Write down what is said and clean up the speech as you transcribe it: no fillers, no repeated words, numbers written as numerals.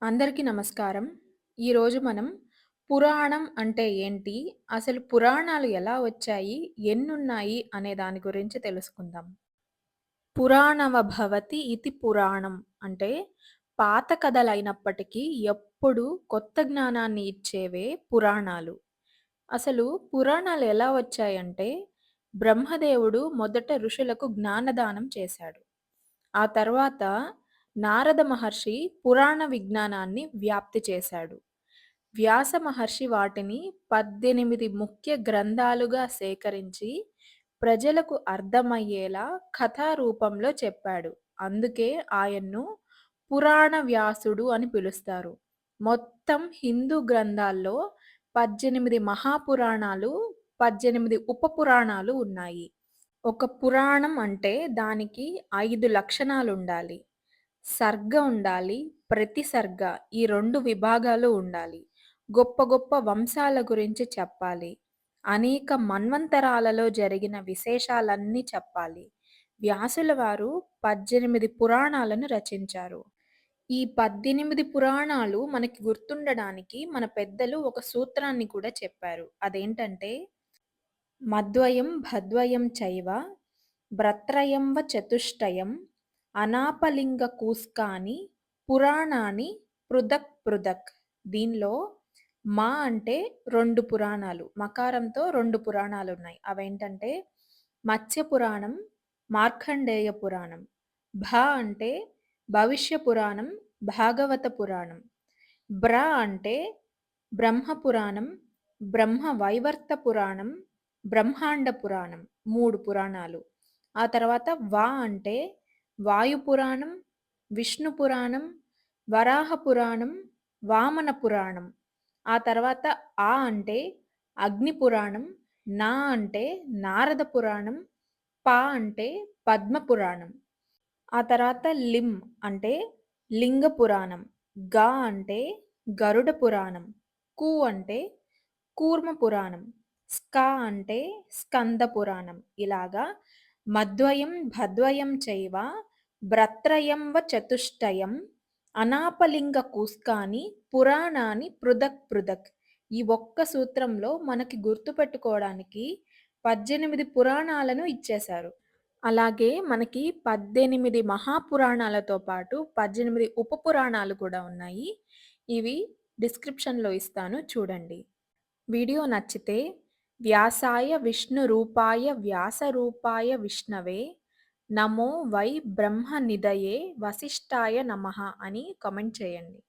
అందరికీ నమస్కారం. ఈరోజు మనం పురాణం అంటే ఏంటి? అసలు పురాణాలు ఎలా వచ్చాయి? ఎన్నున్నాయి? అనే దాని గురించి తెలుసుకుందాం. పురాణవ భవతి ఇతి పురాణం అంటే పాత కథలైనప్పటికీ ఎప్పుడూ కొత్త జ్ఞానాన్ని ఇచ్చేవే పురాణాలు. అసలు పురాణాలు ఎలా వచ్చాయంటే బ్రహ్మదేవుడు మొదట ఋషులకు జ్ఞానదానం చేశాడు. ఆ తర్వాత నారద మహర్షి పురాణ విజ్ఞానాన్ని వ్యాప్తి చేశాడు. వ్యాస మహర్షి వాటిని 18 ముఖ్య గ్రంథాలుగా సేకరించి ప్రజలకు అర్థమయ్యేలా కథా రూపంలో చెప్పాడు. అందుకే ఆయన్ను పురాణ వ్యాసుడు అని పిలుస్తారు. మొత్తం హిందూ గ్రంథాల్లో 18 మహాపురాణాలు, 18 ఉపపురాణాలు ఉన్నాయి. ఒక పురాణం అంటే దానికి 5 లక్షణాలుండాలి. సర్గ ఉండాలి, ప్రతిసర్గ ఈ 2 విభాగాలు ఉండాలి. గొప్ప గొప్ప వంశాల గురించి చెప్పాలి. అనేక మన్వంతరాలలో జరిగిన విశేషాలన్నీ చెప్పాలి. వ్యాసుల వారు 18 పురాణాలను రచించారు. ఈ 18 పురాణాలు మనకి గుర్తుండడానికి మన పెద్దలు ఒక సూత్రాన్ని కూడా చెప్పారు. అదేంటంటే మద్వయం భద్వయం చైవ భ్రత్రయం వ చతుష్టయం అనాపలింగ కూస్కాని పురాణాని పృథక్ పృథక్. దీనిలో మా అంటే 2 పురాణాలు. మకారంతో 2 పురాణాలున్నాయి. అవేంటంటే మత్స్య పురాణం, మార్కండేయ పురాణం. భ అంటే భవిష్య పురాణం, భాగవత పురాణం. బ్ర అంటే బ్రహ్మ పురాణం, బ్రహ్మ వైవర్త పురాణం, బ్రహ్మాండ పురాణం 3 పురాణాలు. ఆ తర్వాత అంటే వాయు పురాణం, విష్ణు పురాణం, వరాహ పురాణం, వామన పురాణం. ఆ తర్వాత అంటే అగ్ని పురాణం, అంటే నారద పురాణం, అంటే పద్మ పురాణం. ఆ తర్వాత అంటే లింగ పురాణం, అంటే గరుడ పురాణం, అంటే కూర్మ పురాణం, అంటే స్కంద పురాణం. ఇలాగా మద్వయం భద్వయం చైవ భ్రత్రయం వ చతుష్టయం అనాపలింగ కూస్కాని పురాణాని పృథక్ పృథక్. ఈ ఒక్క సూత్రంలో మనకి గుర్తుపెట్టుకోవడానికి 18 పురాణాలను ఇచ్చేశారు. అలాగే మనకి 18 మహాపురాణాలతో పాటు 18 ఉపపురాణాలు కూడా ఉన్నాయి. ఇవి డిస్క్రిప్షన్‌లో ఇస్తాను చూడండి. వీడియో నచ్చితే వ్యాసాయ విష్ణు రూపాయ వ్యాస రూపాయ విష్ణవే నమో వై బ్రహ్మ నిధయే వశిష్ఠాయ నమః అని కామెంట్ చేయండి.